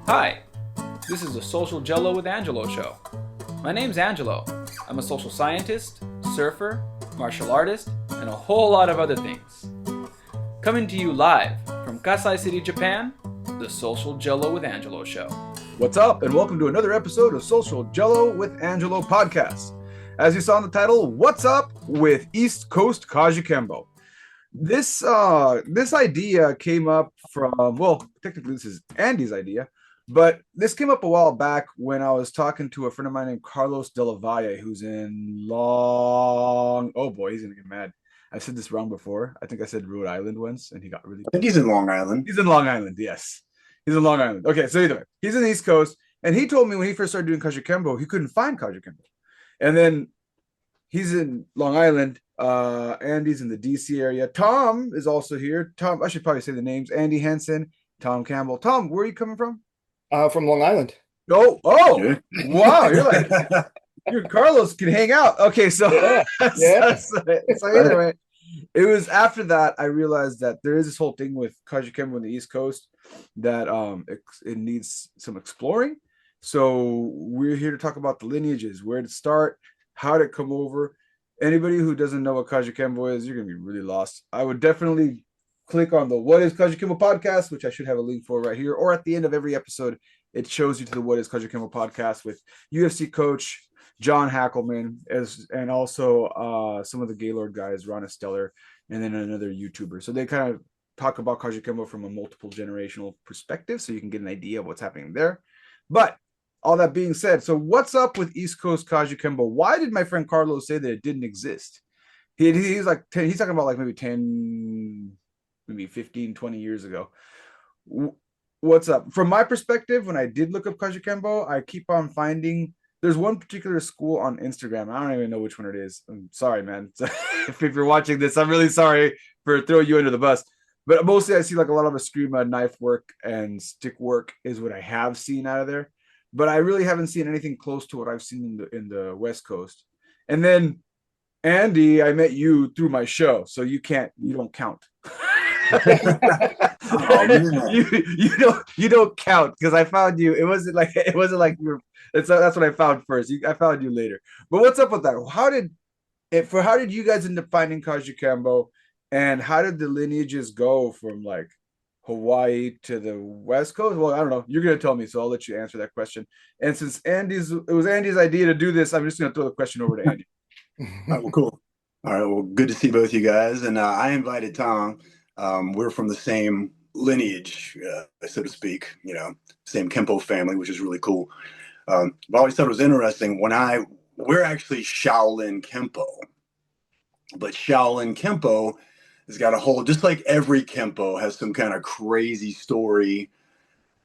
Hi, this is the Social Jello with Angelo show. My name's Angelo. I'm a social scientist, surfer, martial artist, and a whole lot of other things. Coming to you live from Kasai City, Japan, the Social Jello with Angelo show. What's up, and welcome to another episode of Social Jello with Angelo podcast. As you saw in the title, what's up with East Coast Kajukenbo? This idea came up from, well, technically this is Andy's idea, but this came up a while back when I was talking to a friend of mine named Carlos De La Valle, who's in oh boy, he's gonna get mad. I said this wrong before. I think I said Rhode Island once, and he got really. I think he's in Long Island. He's in Long Island, yes. He's in Long Island. Okay, so either way, he's in the East Coast, and he told me when he first started doing Kajukenbo, he couldn't find Kajukenbo. And then he's in Long Island. Andy's in the DC area. Tom is also here. Tom, I should probably say the names. Andy Henson, Tom Campbell. Tom, where are you coming from? From Long Island. Oh, wow. You're like, you and Carlos can hang out. Okay, so, Yeah. so anyway, it was after that I realized that there is this whole thing with Kajukenbo on the East Coast that it needs some exploring. So we're here to talk about the lineages, where to start, how to come over. Anybody who doesn't know what Kajukenbo is, you're gonna be really lost. I would definitely click on the What is Kajukenbo podcast, which I should have a link for right here, or at the end of every episode, it shows you to the What is Kajukenbo podcast with UFC coach John Hackelman, and also some of the Gaylord guys, Ron Esteller, and then another YouTuber. So they kind of talk about Kajukenbo from a multiple generational perspective, so you can get an idea of what's happening there. But all that being said, so what's up with East Coast Kajukenbo? Why did my friend Carlos say that it didn't exist? He's like 10, he's talking about like maybe 10, maybe 15, 20 years ago. What's up? From my perspective, when I did look up Kajukenbo, I keep on finding there's one particular school on Instagram. I don't even know which one it is. I'm sorry, man. If you're watching this, I'm really sorry for throwing you under the bus. But mostly I see like a lot of Eskrima knife work and stick work is what I have seen out of there. But I really haven't seen anything close to what I've seen in the West Coast. And then Andy, I met you through my show, so you don't count. Oh, you don't count because I found you. It wasn't like you were. That's what I found first. I found you later. But what's up with that? How did you guys end up finding Kajukenbo, and how did the lineages go from like Hawaii to the West Coast? Well, I don't know. You're gonna tell me, so I'll let you answer that question. And since it was Andy's idea to do this, I'm just gonna throw the question over to Andy. All right, well, cool. All right, well, good to see both you guys. And I invited Tom. We're from the same lineage, so to speak. Same Kempo family, which is really cool. But I always thought it was interesting we're actually Shaolin Kempo, but Shaolin Kempo has got a whole, just like every Kempo has some kind of crazy story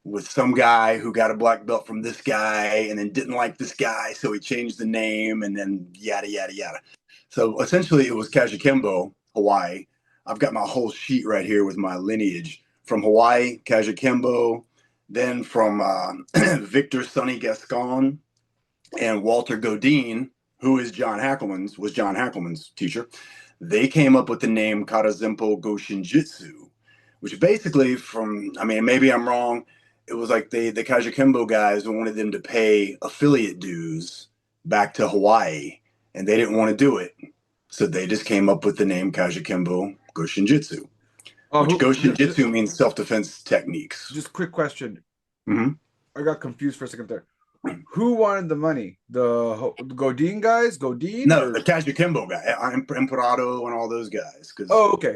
with some guy who got a black belt from this guy and then didn't like this guy, so he changed the name and then yada, yada, yada. So essentially it was Kajukenbo, Hawaii. I've got my whole sheet right here with my lineage from Hawaii, Kajukenbo, then from Victor Sonny Gascon and Walter Godine, who is John Hackelman's teacher. They came up with the name Karazenpo Goshinjutsu, which basically maybe I'm wrong, it was like the Kajukenbo guys wanted them to pay affiliate dues back to Hawaii, and they didn't want to do it. So they just came up with the name Kajukenbo Goshinjutsu, which Goshinjutsu means self-defense techniques. Just quick question. Mm-hmm. I got confused for a second there. Who wanted the money? The Godine guys? Godine? No, the Kajukenbo guy, Imperato and all those guys. Okay.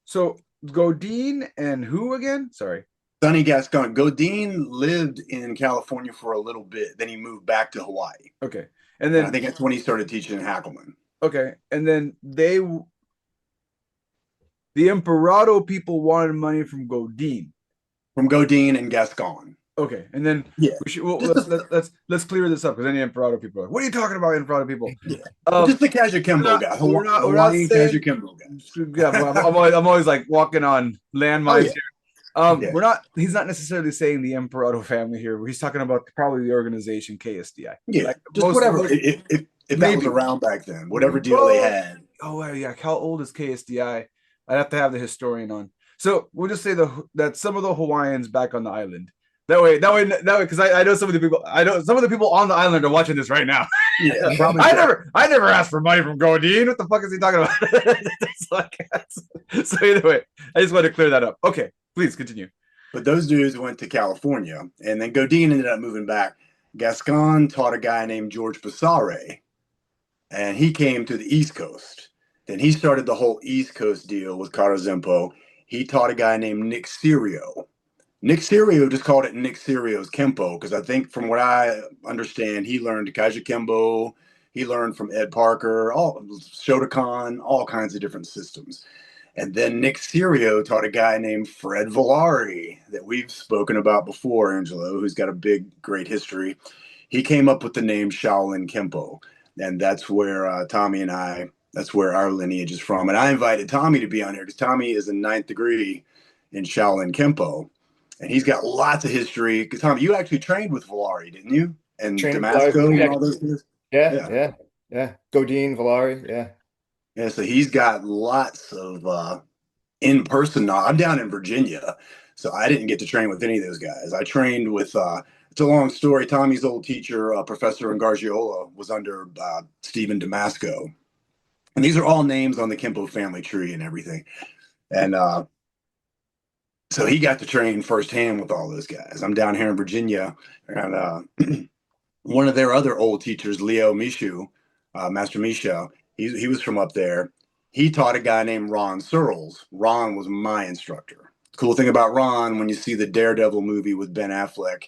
So Godine and who again? Sorry. Sonny Gascon. Godine lived in California for a little bit. Then he moved back to Hawaii. Okay. And then I think that's when he started teaching Hackelman. Okay. And then the Imperato people wanted money from Godine. From Godine and Gascon. Okay, and then let's clear this up because any Imperato people are like, what are you talking about, Imperato people? Yeah. Just the Kajukenbo guy. We're not saying Kajukenbo guys. Yeah, I'm always like walking on landmines here. He's not necessarily saying the Imperato family here. He's talking about probably the organization KSDI. Yeah, like just whatever. If that was around back then, whatever deal they had. Oh yeah, how old is KSDI? I'd have to have the historian on. So we'll just say that some of the Hawaiians back on the island That way, because I know some of the people. I know some of the people on the island are watching this right now. Yeah, probably. I never asked for money from Godin. What the fuck is he talking about? So either way, I just wanted to clear that up. Okay, please continue. But those dudes went to California, and then Godin ended up moving back. Gascon taught a guy named George Passare, and he came to the East Coast. Then he started the whole East Coast deal with Karazenpo. He taught a guy named Nick Serio. Nick Serio just called it Nick Serio's Kempo because I think from what I understand, he learned Kajukenbo. He learned from Ed Parker, all Shotokan, all kinds of different systems. And then Nick Serio taught a guy named Fred Villari that we've spoken about before, Angelo, who's got a big, great history. He came up with the name Shaolin Kempo. And that's where Tommy and I, that's where our lineage is from. And I invited Tommy to be on here because Tommy is a 9th degree in Shaolin Kempo. And he's got lots of history. Because Tommy, you actually trained with Villari, didn't you? And Damasco and all those things? Yeah. Godin, Villari, yeah. Yeah, so he's got lots of in-person knowledge. I'm down in Virginia, so I didn't get to train with any of those guys. I trained with, it's a long story. Tommy's old teacher, Professor Gargiola, was under Stephen Damasco. And these are all names on the Kempo family tree and everything. And so he got to train firsthand with all those guys. I'm down here in Virginia, and one of their other old teachers, Leo Mishu, Master Misha, he was from up there. He taught a guy named Ron Searles. Ron was my instructor. Cool thing about Ron, when you see the Daredevil movie with Ben Affleck,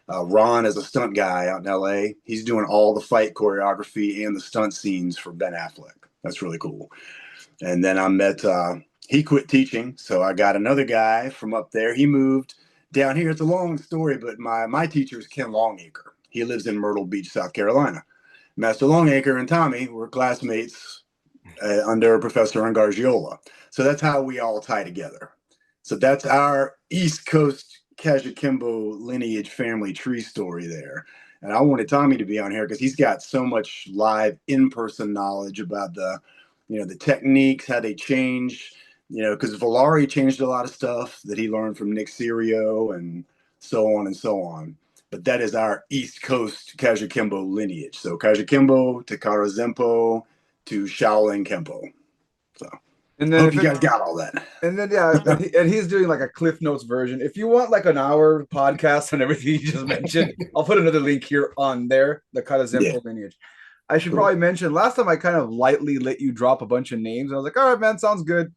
Ron is a stunt guy out in LA. He's doing all the fight choreography and the stunt scenes for Ben Affleck. That's really cool. And then I met, he quit teaching, so I got another guy from up there. He moved down here. It's a long story, but my teacher is Ken Longacre. He lives in Myrtle Beach, South Carolina. Master Longacre and Tommy were classmates under Professor Gargiola. So that's how we all tie together. So that's our East Coast Kajukenbo lineage family tree story there. And I wanted Tommy to be on here because he's got so much live in-person knowledge about the techniques, how they change, because Villari changed a lot of stuff that he learned from Nick Serio and so on and so on. But that is our East Coast Kajukenbo lineage. So Kajukenbo to Karazenpo to Shaolin Kempo. So and then hope you guys got all that. And then and he's doing like a Cliff Notes version. If you want like an hour podcast on everything you just mentioned, I'll put another link here on there, the Karazenpo lineage. I should probably mention last time I kind of lightly let you drop a bunch of names. I was like, all right, man, sounds good.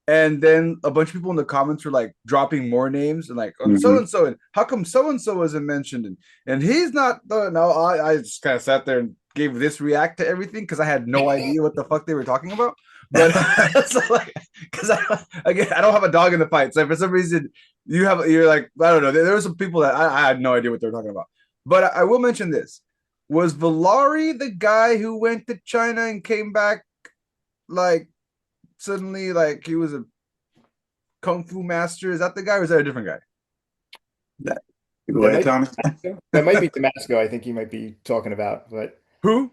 And then a bunch of people in the comments were like dropping more names and like so and so, and how come so and so isn't mentioned? And he's not. No, I just kind of sat there and gave this react to everything because I had no idea what the fuck they were talking about. But so like, because I don't have a dog in the fight. So for some reason you're like, I don't know. There were some people that I had no idea what they were talking about. But I will mention this: was Villari the guy who went to China and came back like? Suddenly, like he was a kung fu master. Is that the guy, or is that a different guy? Go ahead, Thomas. That might be Damasco. I think you might be talking about, but who?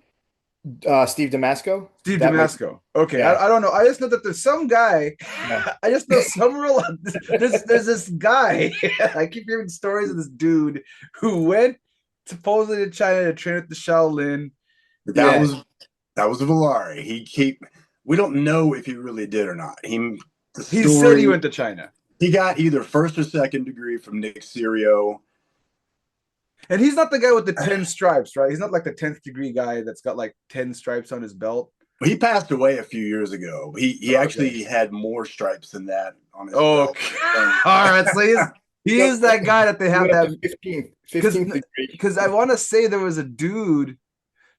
Steve Damasco. Steve Damasco. Okay, yeah. I don't know. I just know that there's some guy. Yeah. I just know some real. There's this guy. I keep hearing stories of this dude who went supposedly to China to train at the Shaolin. That was Villari. We don't know if he really did or not. He said he went to China. He got either 1st or 2nd degree from Nick Serio. And he's not the guy with the 10 stripes, right? He's not like the 10th degree guy that's got like 10 stripes on his belt. He passed away a few years ago. He actually had more stripes than that on his belt. Okay. All right. So he is that guy that they have that 15th degree. Because I want to say there was a dude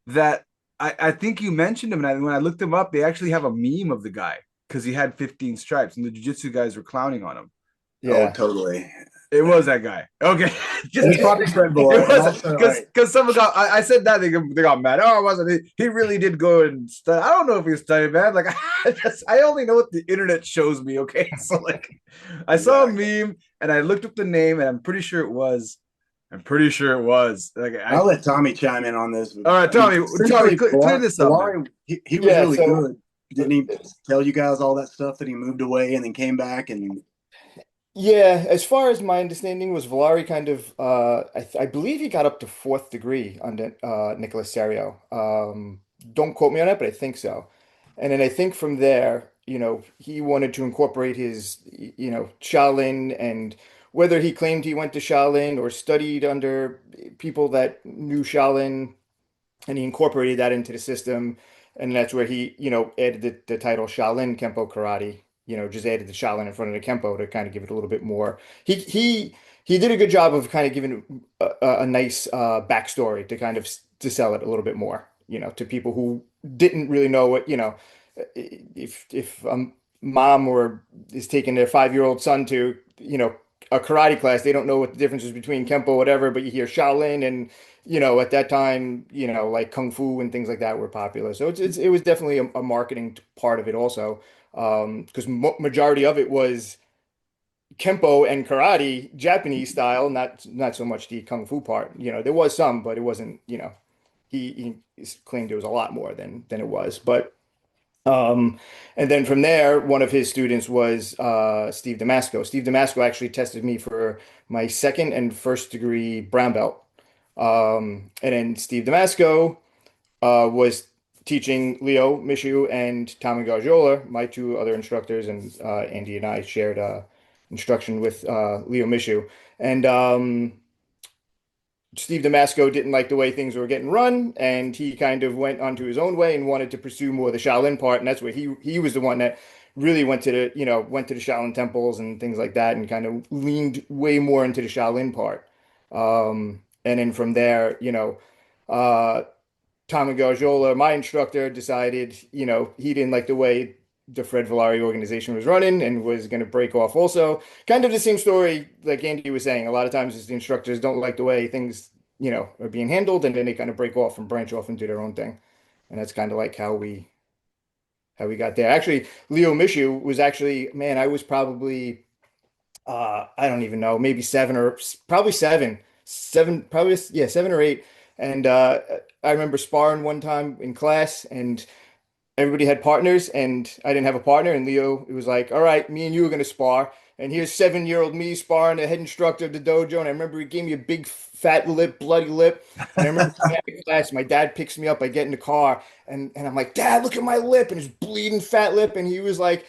that I think you mentioned him, and when I looked him up, they actually have a meme of the guy because he had 15 stripes, and the jiu-jitsu guys were clowning on him. Yeah, totally. It was that guy. Okay, just probably because someone got. I said that they got mad. Oh, it wasn't. He really did go and study. I don't know if he studied, man. Like I only know what the internet shows me. Okay, so like I saw a meme and I looked up the name, and I'm pretty sure it was. Like I'll let Tommy chime in on this. All right, Tommy, clear this up. He was really good. Didn't he tell you guys all that stuff that he moved away and then came back and? Yeah, as far as my understanding was, Villari kind of, I believe he got up to fourth degree under Nicholas Serio. Don't quote me on that, but I think so. And then I think from there, he wanted to incorporate his, Shaolin, and whether he claimed he went to Shaolin or studied under people that knew Shaolin, and he incorporated that into the system, and that's where he added the title Shaolin Kempo Karate, just added the Shaolin in front of the Kempo to kind of give it a little bit more. He did a good job of kind of giving a nice backstory to kind of to sell it a little bit more, to people who didn't really know what, if mom or is taking their 5-year-old son to a karate class, they don't know what the difference is between Kempo, whatever, but you hear Shaolin, and at that time, like Kung Fu and things like that were popular. So it was definitely a marketing part of it also, because majority of it was Kempo and karate, Japanese style, not so much the Kung Fu part. There was some, but it wasn't, he claimed it was a lot more than it was. But and then from there, one of his students was Steve Damasco. Steve Damasco actually tested me for my second and first degree brown belt. And then Steve Damasco was teaching Leo Mishu and Tommy Gargiola, my two other instructors, and Andy and I shared instruction with Leo Mishu. And Steve Damasco didn't like the way things were getting run, and he kind of went onto his own way and wanted to pursue more of the Shaolin part, and that's where he was the one that really went to the Shaolin temples and things like that, and kind of leaned way more into the Shaolin part. And then from there, Tommy Gargiola, my instructor, decided, he didn't like the way the Fred Villari organization was running and was going to break off also. Kind of the same story like Andy was saying. A lot of times is the instructors don't like the way things, are being handled, and then they kind of break off and branch off and do their own thing. And that's kind of like how we got there. Actually, Leo Mishu was actually, man, I was probably I don't even know, maybe probably seven, probably, yeah, 7 or 8. And I remember sparring one time in class, and everybody had partners, and I didn't have a partner. And Leo, it was like, all right, me and you are going to spar. And here's 7-year-old me sparring the head instructor of the dojo. And I remember he gave me a big fat lip, bloody lip. And I remember coming out of class, my dad picks me up. I get in the car, and I'm like, Dad, look at my lip, and it's bleeding fat lip. And he was like,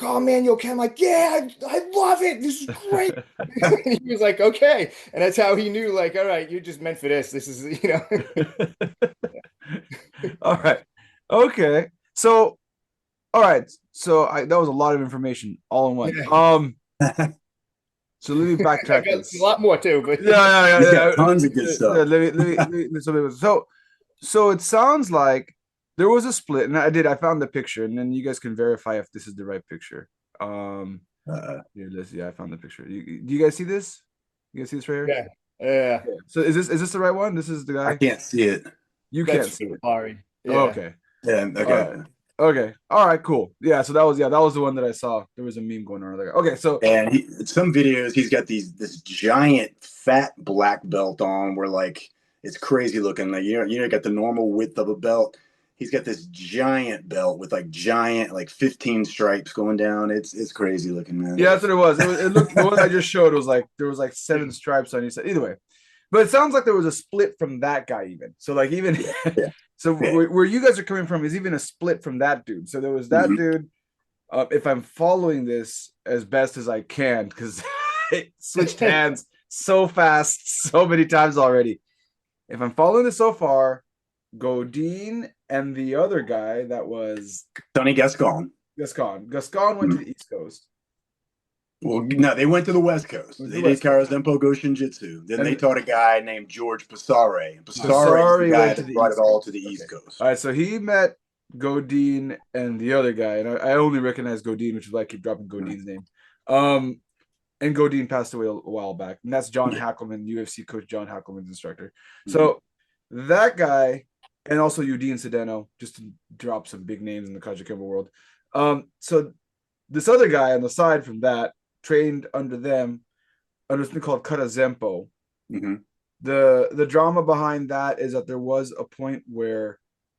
oh man, you okay? I'm like, yeah, I love it. This is great. And he was like, okay. And that's how he knew, like, all right, you're just meant for this. This is. All right. Okay. So, all right. So that was a lot of information all in one. So let me I backtrack got a this. lot more too, but Yeah. He's got tons of good Yeah, stuff. so it sounds like there was a split, and I found the picture, and then you guys can verify if this is the right picture. Here, I found the picture. Do you guys see this? You guys see this right here? yeah, yeah, Yeah. So is this the right one? This is the I guy. can't see it. You can't that's see it. Villari. Oh, Yeah. okay. Yeah, All okay. right. Okay. All right. Cool. Yeah. So that was the one that I saw. There was a meme going on there. Okay. So And some videos, he's got this giant fat black belt on, where like it's crazy looking. Like got the normal width of a belt. He's got this giant belt with like giant, like 15 stripes going down. It's crazy looking, man. yeah, that's what it was. It looked, the one I just showed was like there was like 7 stripes on each side. Either way, but it sounds like there was a split from that guy even. So like even Yeah. so Yeah. where you guys are coming from is even a split from that dude. So there was that dude. If I'm following this as best as I can, because it switched hands so fast, so many times already. If I'm following this so far, Godin and the other guy that was Tony Gascon. Gascon went to the East Coast. Well, no, they went to the West Coast. They did Karazenpo Go Shinjitsu. Then they taught a guy named George Passare. And Passare is the guy that brought it all to the East Coast. All right, so he met Godin and the other guy, and I only recognize Godin, which is why I keep dropping Godin's name. And Godin passed away a while back, and that's John Hackleman, UFC coach John Hackleman's instructor. So that guy, and also Udine Sedeno, just to drop some big names in the Kajukenbo world. So this other guy on the side from that trained under them under something called Karazenpo. The drama behind that is that there was a point where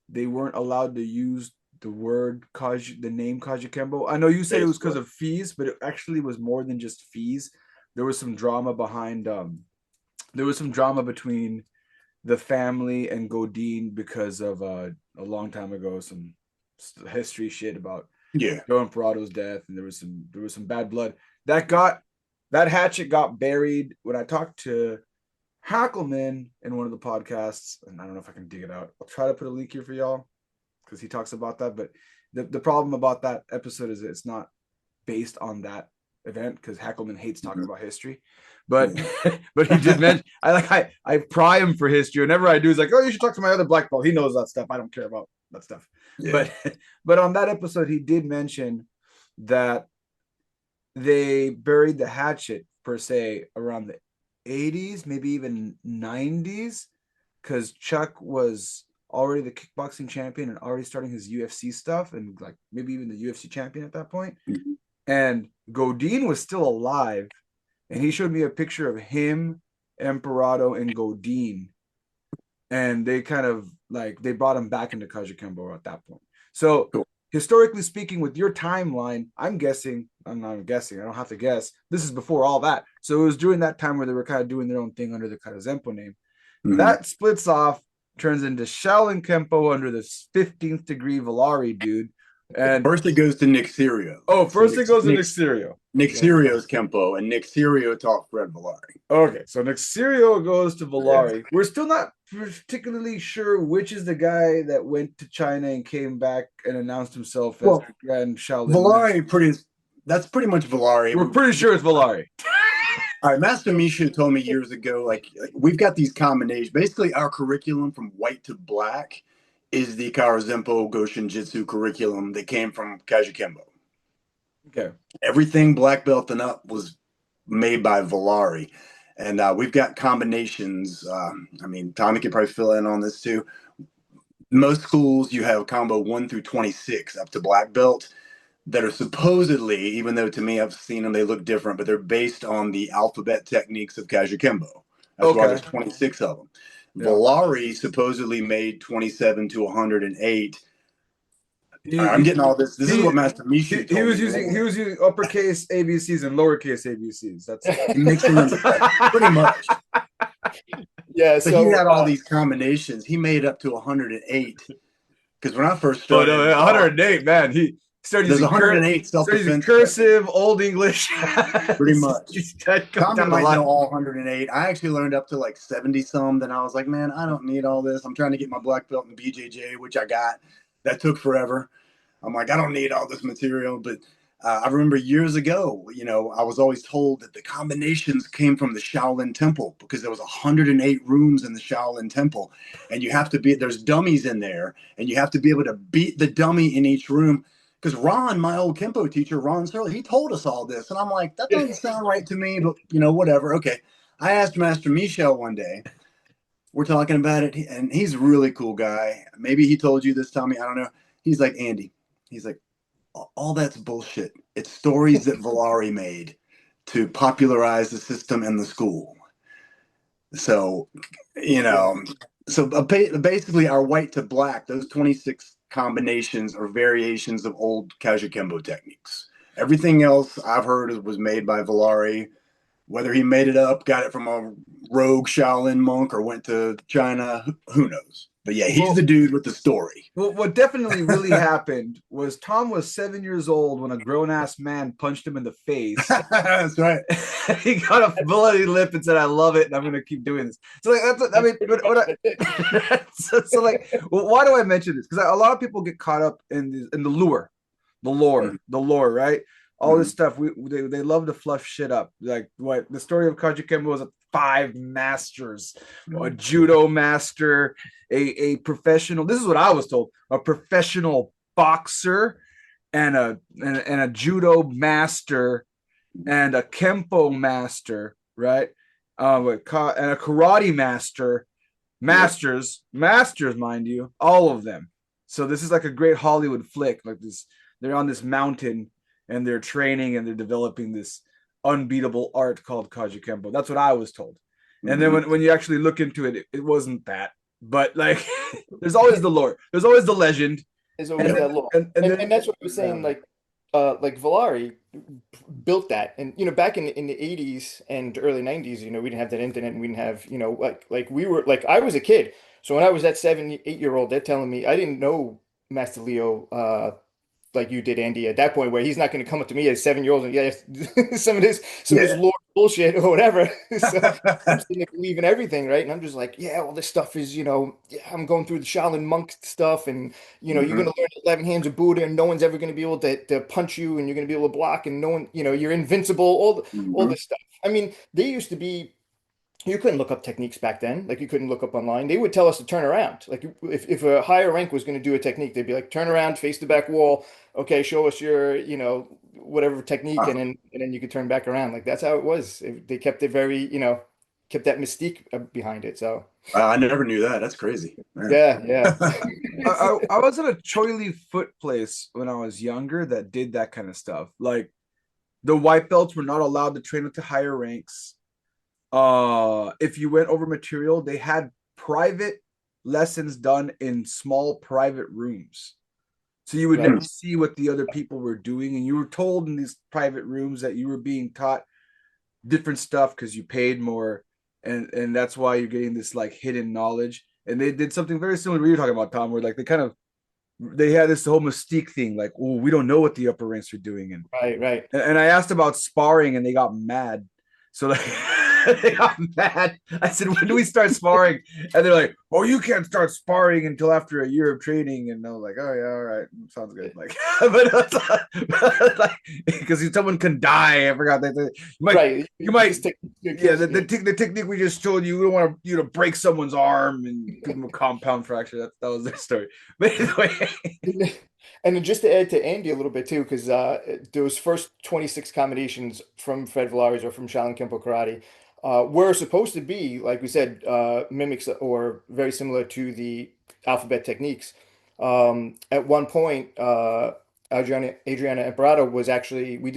they weren't allowed to use word the name Kajukenbo. I know you said it was because of fees, but it actually was more than just fees. There was some drama behind. There was some drama between the family and Godin because of a long time ago some history shit about Joe Imperado's death, and there was some bad blood that hatchet got buried. When I talked to Hackelman in one of the podcasts, and I don't know if I can dig it out. I'll try to put a link here for y'all because he talks about that. But the problem about that episode is it's not based on that event because Hackelman hates talking about history. But but he did mention I pry him for history. Whenever I do, he's like, "Oh, you should talk to my other black belt. He knows that stuff. I don't care about that stuff." Yeah. But on that episode, he did mention that they buried the hatchet per se around the 80s, maybe even 90s, because Chuck was already the kickboxing champion and already starting his UFC stuff, and like maybe even the UFC champion at that point. Mm-hmm. And Godin was still alive. And he showed me a picture of him, Emperado, and Godin. And they kind of they brought him back into Kajukenbo at that point. So historically speaking, with your timeline, I don't have to guess. This is before all that. So it was during that time where they were kind of doing their own thing under the Karazenpo name. Mm-hmm. That splits off, turns into Shaolin Kempo under this 15th degree Villari dude. And first it goes to Nick Serio. Oh, first it goes to Nick Serio. Nick Serio's Kempo, and Nick Serio taught Fred Villari. Okay, so Nick Serio goes to Villari. Yeah. We're still not particularly sure which is the guy that went to China and came back and announced himself as the Grand Shaolin. Villari, that's pretty much Villari. We're pretty sure it's Villari. All right, Master Misha told me years ago, like we've got these combinations. Basically, our curriculum from white to black is the Karazenpo Goshin Jitsu curriculum that came from Kajukenbo. Okay. Everything black belt and up was made by Villari. And we've got combinations. I mean, Tommy could probably fill in on this too. Most schools, you have combo 1 through 26 up to black belt that are supposedly, even though to me I've seen them, they look different, but they're based on the alphabet techniques of Kajukenbo. That's why there's 26 of them. Yeah. Villari supposedly made 27 to 108. I'm getting all this. This is what Master Misha told he was using uppercase ABCs and lowercase ABCs. That's mixing them pretty much. Yeah, so he had all these combinations. He made up to 108. Because when I first started, 108, man, he started using 108 self-defense. Cursive, Old English. Pretty much. Tommy might know all 108. I actually learned up to like 70 some. Then I was like, man, I don't need all this. I'm trying to get my black belt in BJJ, which I got. That took forever. I'm like, I don't need all this material. But I remember years ago, I was always told that the combinations came from the Shaolin Temple because there was 108 rooms in the Shaolin Temple. And you have to there's dummies in there. And you have to be able to beat the dummy in each room. Because Ron, my old Kempo teacher, Ron Searle, he told us all this. And I'm like, that doesn't sound right to me. But, whatever. Okay. I asked Master Michel one day. We're talking about it. And he's a really cool guy. Maybe he told you this, Tommy. I don't know. He's like, Andy. He's like, all that's bullshit. It's stories that Villari made to popularize the system in the school. So, basically our white to black, those 26 combinations or variations of old Kajukenbo techniques. Everything else I've heard was made by Villari. Whether he made it up, got it from a rogue Shaolin monk, or went to China, who knows? But yeah, he's the dude with the story. Well, what definitely really happened was Tom was 7 years old when a grown-ass man punched him in the face. That's right. He got a bloody lip and said, "I love it, and I'm going to keep doing this." So, why do I mention this? Because a lot of people get caught up in the lore, right? All this stuff, they love to fluff shit up. Like what the story of Kajukenbo was 5 masters, a judo master, a professional. This is what I was told: a professional boxer, and a judo master, and a kempo master, right? And a karate master, masters, mind you, all of them. So this is like a great Hollywood flick. Like this, they're on this mountain. And they're training and they're developing this unbeatable art called Kajukenbo. That's what I was told. And then when you actually look into it, it wasn't that. But like, there's always the lore. There's always the legend. There's always that law. And that's what I was saying, like Villari built that. And back in the 80s and early 90s, we didn't have that internet, and we didn't have, like we were like I was a kid. So when I was that 7, 8-year-old, they're telling me I didn't know Master Leo like you did, Andy, at that point where he's not going to come up to me as 7-year-old and some of this lore bullshit or whatever. So I'm sitting there believing everything, right? And I'm just like, yeah, all this stuff is, I'm going through the Shaolin monk stuff, and you're going to learn 11 hands of Buddha, and no one's ever going to be able to punch you, and you're going to be able to block, and no one, you're invincible. All this stuff. I mean, they used to be. You couldn't look up techniques back then. Like you couldn't look up online. They would tell us to turn around. Like if a higher rank was going to do a technique, they'd be like, turn around, face the back wall. Okay, show us your, whatever technique, and then you could turn back around. Like that's how it was. They kept it very, kept that mystique behind it. So I never knew that. That's crazy. Man. Yeah. I was at a Choi Lee foot place when I was younger that did that kind of stuff. Like the white belts were not allowed to train with the higher ranks. If you went over material, they had private lessons done in small private rooms, so you would never see what the other people were doing, and you were told in these private rooms that you were being taught different stuff because you paid more, and that's why you're getting this like hidden knowledge. And they did something very similar to what you're talking about, Tom, where like they had this whole mystique thing, like, oh, we don't know what the upper ranks are doing, and right. And I asked about sparring, and they got mad. So like they got mad. I said, when do we start sparring? And they're like, oh, you can't start sparring until after a year of training. And I was like, oh yeah, all right, sounds good. Like, but like, because someone can die. I forgot that you might the technique we just told you. We don't want you to break someone's arm and give them a compound fracture. That was their story. But anyway. And just to add to Andy a little bit too, because those first 26 combinations from Fred Villari's or from Shaolin Kempo Karate were supposed to be, like we said, mimics or very similar to the alphabet techniques. At one point, Adriana Emperado was actually, we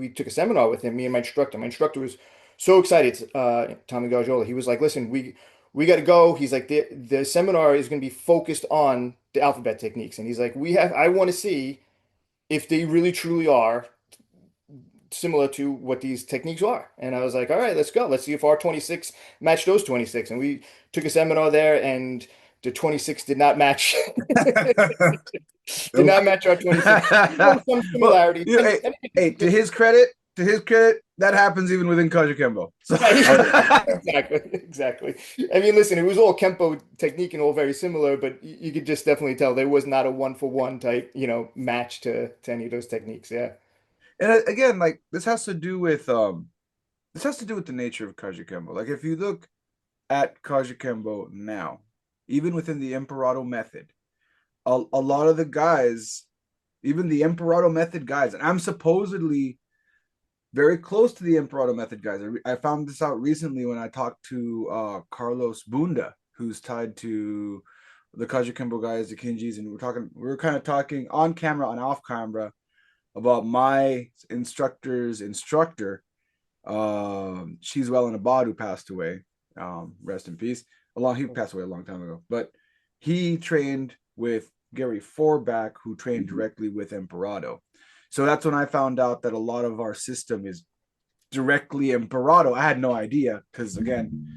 took a seminar with him, me and my instructor. My instructor was so excited, Tommy Gargiola. He was like, listen, we got to go. He's like, the seminar is going to be focused on the alphabet techniques. And he's like, I want to see if they really truly are similar to what these techniques are. And I was like, all right, let's go. Let's see if our 26 match those 26. And we took a seminar there, and the 26 did not match. Did not match our 26. Some similarities. Well, hey, to his credit, that happens even within Kajukenbo. So. Exactly. I mean, listen, it was all Kempo technique and all very similar, but you could just definitely tell there was not a 1-for-1 type, match to any of those techniques. Yeah. And again, like this has to do with the nature of Kajukenbo. Like if you look at Kajukenbo now, even within the Emperado method, a lot of the guys, even the Emperado method guys, and I'm supposedly very close to the Emperado method guys. I found this out recently when I talked to Carlos Bunda, who's tied to the Kajukenbo guys, the Kinjis, and we were kind of talking on camera and off camera about my instructor's instructor, Shizwell Abad, who passed away. Rest in peace. He passed away a long time ago, but he trained with Gary Forback, who trained directly with Emperado. So that's when I found out that a lot of our system is directly Emperado. I had no idea because, again,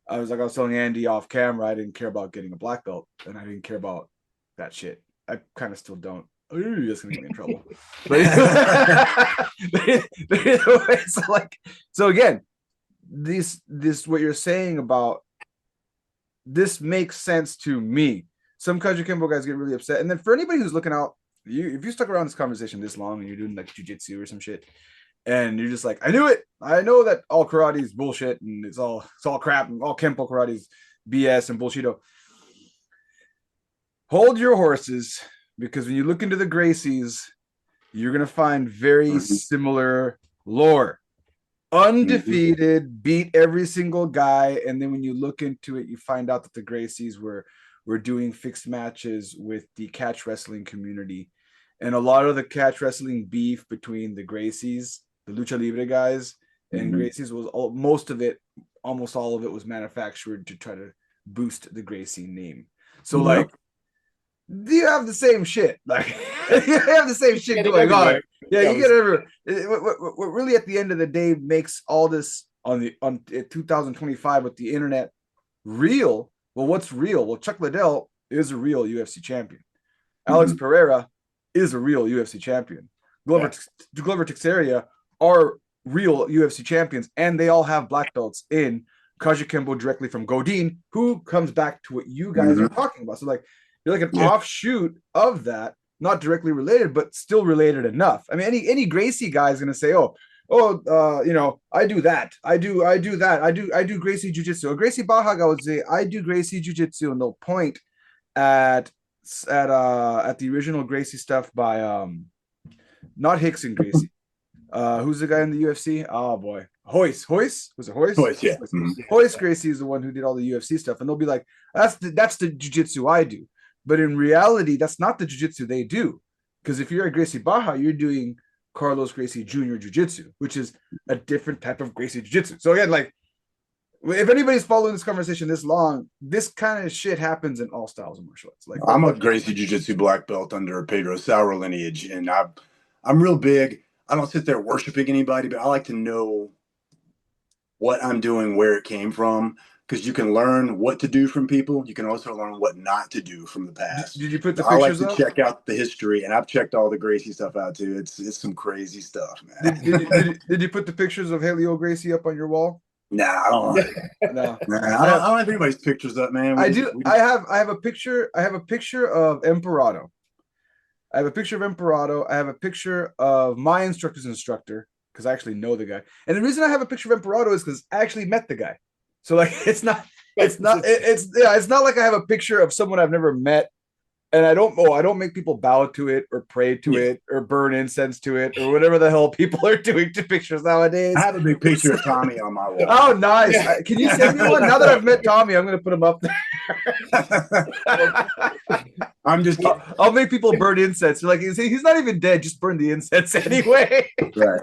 I was telling Andy off camera, I didn't care about getting a black belt, and I didn't care about that shit. I kind of still don't. Ooh, that's gonna get me in trouble. But anyway, so again, this what you're saying about this makes sense to me. Some Kajukenbo guys get really upset, and then for anybody who's looking out, if you stuck around this conversation this long and you're doing like jujitsu or some shit, and you're just like, I knew it. I know that all karate is bullshit and it's all crap, and all Kempo karate is BS and bullshito. Hold your horses, because when you look into the Gracies, you're gonna find very similar lore. Undefeated, beat every single guy, and then when you look into it, you find out that the Gracies were doing fixed matches with the catch wrestling community. And a lot of the catch wrestling beef between the Gracies, the Lucha Libre guys, and Gracies was almost all of it was manufactured to try to boost the Gracie name. So do you have the same shit? Like, you have the same shit going on. Yeah, you get everywhere. What really at the end of the day makes all this on 2025 with the internet real? Well, what's real? Well, Chuck Liddell is a real UFC champion. Alex Pereira is a real UFC champion. Glover Teixeira are real UFC champions, and they all have black belts in Kajukenbo directly from Godin, who comes back to what you guys are talking about. So like, you're like an offshoot of that, not directly related, but still related enough. I mean, any Gracie guy is gonna say, you know, I do that, I do Gracie Jiu-Jitsu. Or Gracie Baja guy would say, I do Gracie Jiu-Jitsu, and they'll point at the original Gracie stuff by not Hickson Gracie. Who's the guy in the UFC? Oh boy, Hoist. Was it Hoist? Hoist, yeah. Hoist Gracie is the one who did all the UFC stuff, and they'll be like, that's the jiu-jitsu I do. But in reality, that's not the jiu-jitsu they do. Because if you're a Gracie Baja, you're doing Carlos Gracie Jr. Jiu-Jitsu, which is a different type of Gracie Jiu-Jitsu. So again, like, if anybody's following this conversation this long, this kind of shit happens in all styles of martial arts. Like, I'm a Gracie Jiu-Jitsu black belt under Pedro Sauer lineage, and I'm real big. I don't sit there worshiping anybody, but I like to know what I'm doing, where it came from, because you can learn what to do from people. You can also learn what not to do from the past. Did you put the pictures up? I like to check out the history, and I've checked all the Gracie stuff out too. It's some crazy stuff, man. Did you put the pictures of Haley Gracie up on your wall? Nah, I don't. I don't have anybody's pictures up, man. I have a picture. I have a picture of Emperado. I have a picture of Emperado. I have a picture of my instructor's instructor, because I actually know the guy. And the reason I have a picture of Emperado is because I actually met the guy. So like, it's not like I have a picture of someone I've never met, and I don't make people bow to it or pray to it or burn incense to it or whatever the hell people are doing to pictures nowadays. I have a big picture of Tommy on my wall. Oh, nice. Yeah. Can you send me one? Now that I've met Tommy, I'm going to put him up there. I'll make people burn incense. Like, he's not even dead. Just burn the incense anyway. Right.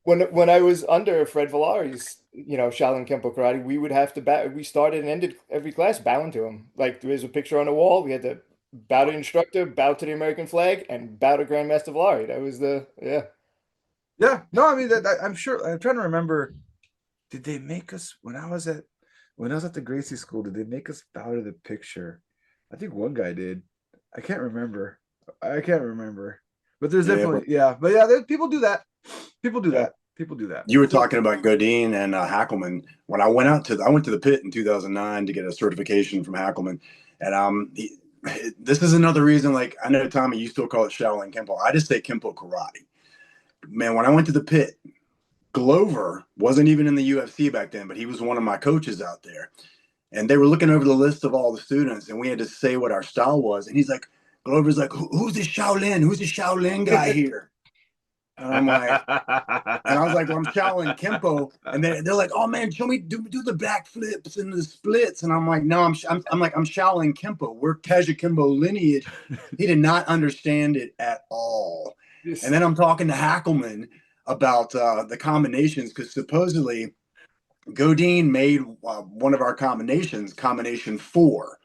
When I was under Fred Villari's, Shaolin Kempo karate, we would have to bow. We started and ended every class bowing to him. Like, there was a picture on the wall. We had to bow to the instructor, bow to the American flag, and bow to Grandmaster Villari. That was Yeah. No, I mean, I'm sure. I'm trying to remember. Did they make us when I was at the Gracie school? Did they make us bow to the picture? I think one guy did. I can't remember. But there's definitely people do that. People do that. You were talking about Godin and Hackelman. When I went to the pit in 2009 to get a certification from Hackelman, and this is another reason. Like, I know, Tommy, you still call it Shaolin Kempo. I just say Kempo karate. Man, when I went to the pit, Glover wasn't even in the UFC back then, but he was one of my coaches out there. And they were looking over the list of all the students, and we had to say what our style was. And he's like, Glover's like, who's this Shaolin? Who's the Shaolin guy here? And I'm like, and I was like, well, I'm Shaolin Kempo. And they're like, oh man, show me do the back flips and the splits. And I'm like, no, I'm Shaolin Kempo. We're Kajukenbo lineage. He did not understand it at all. Yes. And then I'm talking to Hackelman about the combinations, because supposedly Godin made one of our combinations, combination 4,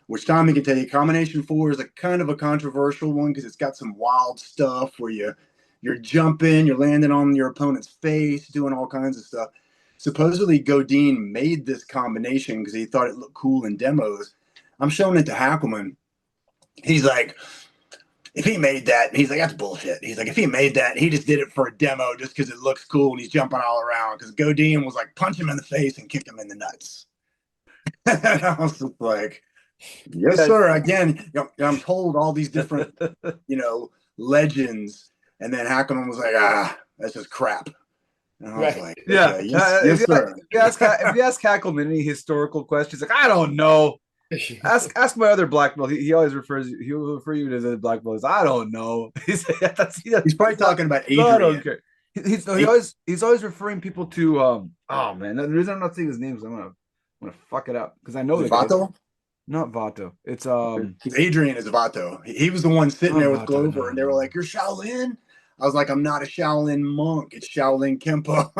which Tommy can tell you, combination 4 is a kind of a controversial one because it's got some wild stuff where you're jumping, you're landing on your opponent's face, doing all kinds of stuff. Supposedly Godin made this combination because he thought it looked cool in demos. I'm showing it to Hackelman. He's like, if he made that, he's like, that's bullshit. He's like, if he made that, he just did it for a demo just because it looks cool and he's jumping all around. Because Godin was like, punch him in the face and kick him in the nuts. And I was just like, yes, sir. Again, I'm told all these different, legends. And then Hackelman was like, that's just crap. And I was like, yeah, yes, sir. If you ask Hackelman any historical questions, like, I don't know. Ask my other black belt. He always he'll refer you to the black belt. I don't know. He's probably talking about Adrian. No, I don't care. He's always referring people to oh man, the reason I'm not saying his name is I'm gonna fuck it up because I know the Vato. Guy. Not Vato. It's Adrian is Vato. He was the one sitting there with Glover, and they were like, "You're Shaolin." I was like, "I'm not a Shaolin monk. It's Shaolin Kempo."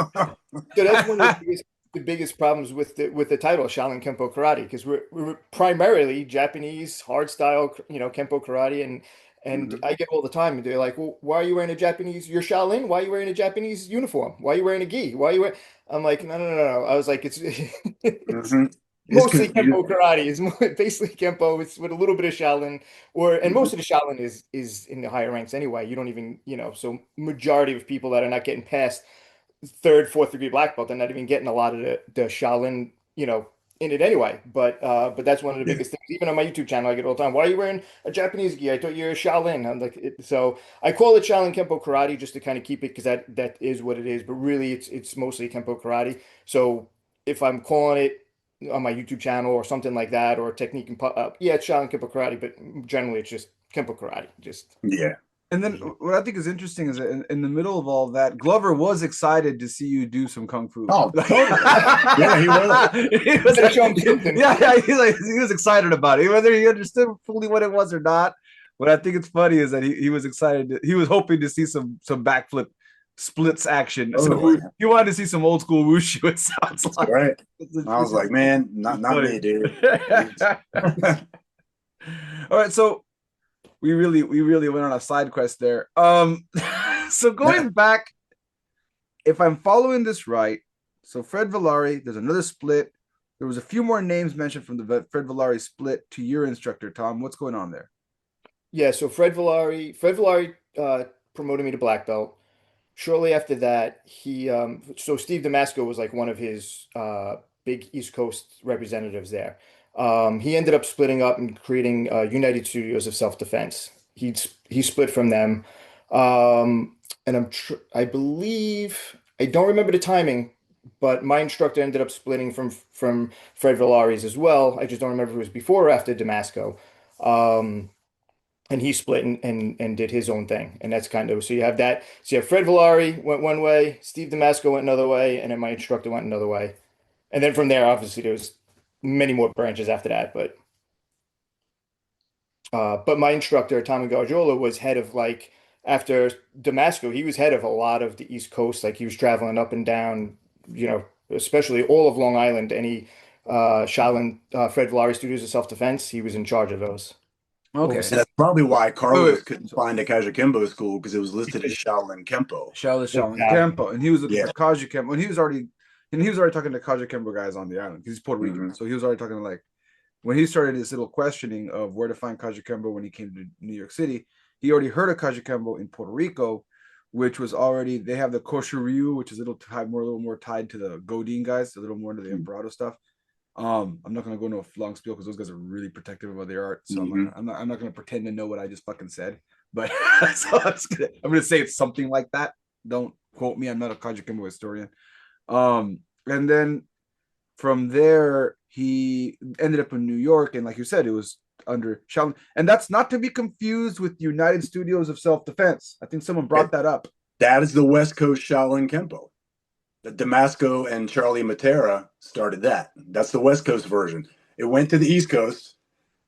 So that's one of the biggest the biggest problems with the title Shaolin Kempo Karate because we're primarily Japanese hard style, Kempo karate, and Mhm. I get all the time. They're like, "Well, why are you wearing a Japanese? You're Shaolin. Why are you wearing a Japanese uniform? Why are you wearing a gi? Why are you wearing?" I'm like, "No, no, no, no." I was like, "It's it's Mhm. It's mostly Kempo confusing. karate. It's basically Kempo. It's with a little bit of Shaolin, and Mhm. most of the Shaolin is in the higher ranks anyway. You don't even, so majority of people that are not getting past third, fourth degree black belt. They're not even getting a lot of the Shaolin, in it anyway. But that's one of the Yeah. biggest things. Even on my YouTube channel, I get all the time. Why are you wearing a Japanese gi? I thought you were a Shaolin. I'm like, so I call it Shaolin Kempo Karate just to kind of keep it because that is what it is. But really, it's mostly Kempo Karate. So if I'm calling it on my YouTube channel or something like that, or technique and yeah, it's Shaolin Kempo Karate, but generally it's just Kempo Karate. Just Yeah. And then what I think is interesting is that in the middle of all that, Glover was excited to see you do some kung fu. Oh, totally. Yeah, he was. He was gotta show him something. yeah, he was excited about it, whether he understood fully what it was or not. What I think it's funny is that he was excited. He was hoping to see some backflip splits action. Oh, So yeah. he wanted to see some old school wushu. It sounds That's like right. it's, I was like, man, not funny. me, dude. All right, so we really went on a side quest there. So going back, if I'm following this right, so Fred Villari, there's another split. There was a few more names mentioned from the Fred Villari split to your instructor, Tom. What's going on there? Yeah, so Fred Villari promoted me to black belt. Shortly after that, so Steve Damasco was like one of his big East Coast representatives there. He ended up splitting up and creating United Studios of Self-Defense. He split from them, and I believe I don't remember the timing, but my instructor ended up splitting from Fred Villari's as well. I just don't remember if it was before or after Damasco. Um, and he split and did his own thing. And that's kind of so you have that. So you have Fred Villari went one way, Steve Damasco went another way, and then my instructor went another way. And then from there, obviously, there was many more branches after that. But my instructor, Tommy Gargiola, was head of like after Damasco, he was head of a lot of the East Coast. Like he was traveling up and down, especially all of Long Island. Any Shaolin Fred Villari Studios of Self-Defense, he was in charge of those. Okay. And that's probably why Wait. Carlos couldn't So find a Kajukenbo school because it was listed as Shaolin Kempo. Shaolin Exactly. Kempo, and he was looking Yeah. for Kajukenbo, and he was already talking to Kajukenbo guys on the island because he's Puerto Rican. Hmm. So he was already talking to like when he started his little questioning of where to find Kajukenbo when he came to New York City, he already heard of Kajukenbo in Puerto Rico, which was already they have the Koshu, which is a little more tied to the Godin guys, a little more into the Emperado stuff. I'm not gonna go into a long spiel because those guys are really protective about their art. So Hmm. I'm not gonna pretend to know what I just fucking said. But so I'm gonna say it's something like that. Don't quote me. I'm not a Kajukenbo historian. And then from there he ended up in New York, and like you said, it was under Shaolin, and that's not to be confused with United Studios of Self Defense. I think someone brought that up. That is the West Coast Shaolin Kempo. The Damasco and Charlie Matera started that. That's the West Coast version. It went to the East Coast,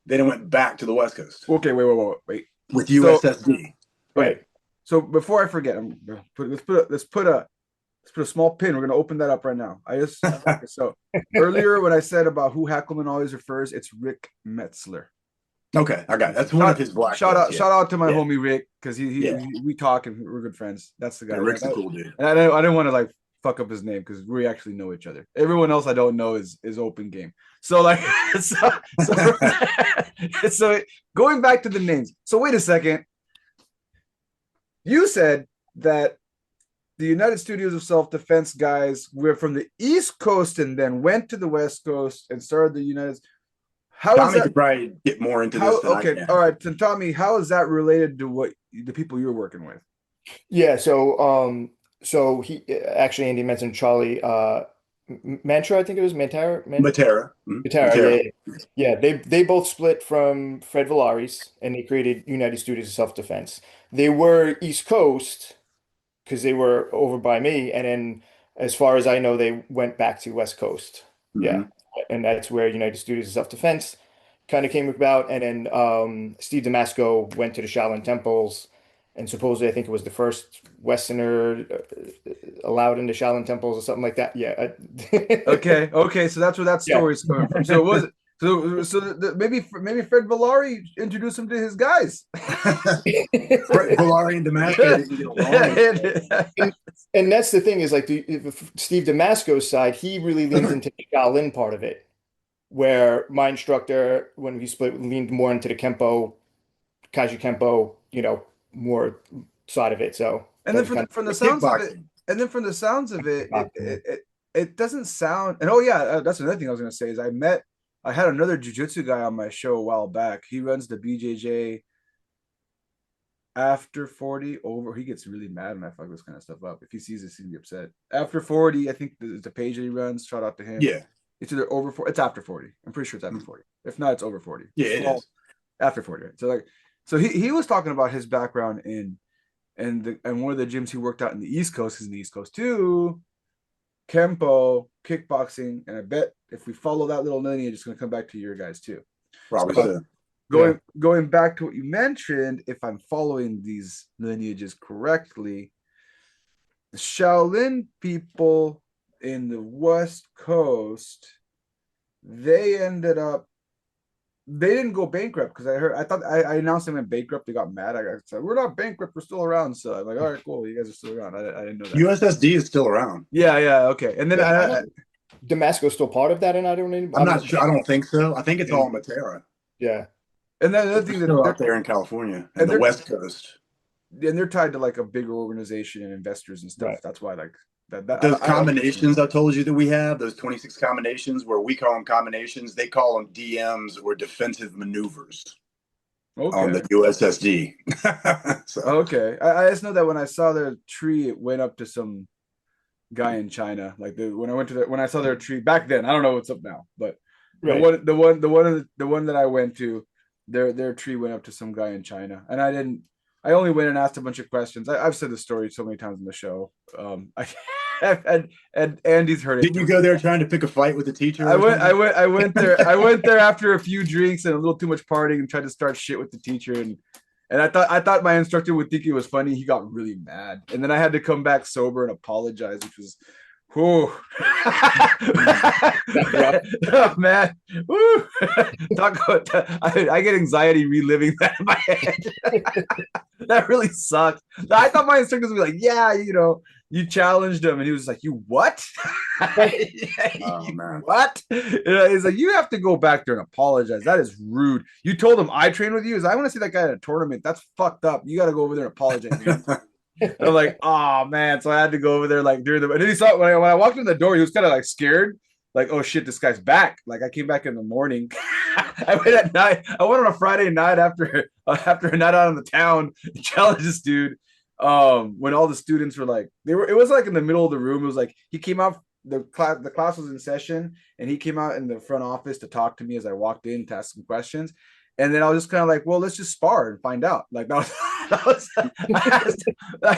then it went back to the West Coast Okay, wait. with So USSD. okay, Right. so before I forget, let's put a small pin. We're gonna open that up right now. Okay, so earlier when I said about who Hackelman always refers, it's Rick Metzler. Okay, I got it. That's one of his black belts. Yeah. Shout out to my Yeah. homie Rick because Yeah. we talk and we're good friends. That's the guy. Yeah, Rick's a cool dude. And I didn't want to like fuck up his name because we actually know each other. Everyone else I don't know is open game. So like so going back to the names. So wait a second. You said that the United Studios of Self Defense guys were from the East Coast and then went to the West Coast and started the United. How is Tommy that? could probably get more into How this than I okay? can. All right, so Tommy, how is that related to what the people you're working with? Yeah, so he actually Andy mentioned Charlie Mantra, I think it was Matera. Matera, Matera. yeah. They both split from Fred Villari's and they created United Studios of Self-Defense. They were East Coast because they were over by me, and then as far as I know, they went back to West Coast. Yeah. Hmm. And that's where United Studios of Self-Defense kind of came about. And then Steve Damasco went to the Shaolin temples and supposedly I think it was the first Westerner allowed into Shaolin temples or something like that. Yeah. Okay, so that's where that Yeah. story is coming from. So it was maybe Fred Villari introduced him to his guys. Villari and Damasco didn't get along. And that's the thing is like Steve Damasco's side, he really leans into the Shaolin part of it, where my instructor, when he split, leaned more into the Kempo, Kajukenbo, more side of it. So, And then from the sounds of it, it doesn't sound. And oh yeah, that's another thing I was gonna say is I had another jiu-jitsu guy on my show a while back. He runs the BJJ after 40 over. He gets really mad when I fuck this kind of stuff up. If he sees this, he'd be upset. After 40, I think the page that he runs. Shout out to him. Yeah, it's either over 40. It's after 40. I'm pretty sure it's after 40. If not, it's over 40. Yeah, it is after 40. Right? So he was talking about his background in and one of the gyms he worked out in the East Coast is in the East Coast too. Kempo, kickboxing, and I bet if we follow that little lineage, it's going to come back to your guys too. Probably so. Going back to what you mentioned, if I'm following these lineages correctly, the Shaolin people in the West Coast, they didn't go bankrupt because I thought I announced they went bankrupt. They got mad. I said, we're not bankrupt, we're still around. So I'm like, all right, cool, you guys are still around. I didn't know that. USSD is still around. Yeah, okay. And then Damasco's still part of that, and I'm not sure. I don't think so. I think it's all Matera. Yeah. And then another thing they're out there in California and the West Coast. And they're tied to like a bigger organization and investors and stuff. Right. That's why those combinations I told you that we have, those 26 combinations where we call them combinations, they call them DMs or defensive maneuvers on the USSD. So. Okay. I just know that when I saw their tree, it went up to some guy in China. Like when I saw their tree back then, I don't know what's up now, but right. the one that I went to, their tree went up to some guy in China, and I only went and asked a bunch of questions. I've said the story so many times in the show. And Andy's heard it. Did you go there trying to pick a fight with the teacher? I went there after a few drinks and a little too much partying and tried to start shit with the teacher. And I thought my instructor would think it was funny. He got really mad. And then I had to come back sober and apologize, which was oh man. Woo. Talk about I get anxiety reliving that in my head. That really sucked. I thought my instructors would be like, yeah, you challenged him, and he was like, you what? Oh man. What? He's like, you have to go back there and apologize. That is rude. You told him I trained with you. I want to see that guy at a tournament. That's fucked up. You got to go over there and apologize. I'm like, oh man. So I had to go over there like during and then he saw when I walked in the door, he was kind of like scared, like, oh shit, this guy's back. Like I came back in the morning. I went at night. I went on a Friday night after a night out in the town and challenged this dude. When all the students were like, it was like in the middle of the room. It was like he came out, the class was in session, and he came out in the front office to talk to me as I walked in to ask some questions. And then I was just kind of like, well, let's just spar and find out. Like I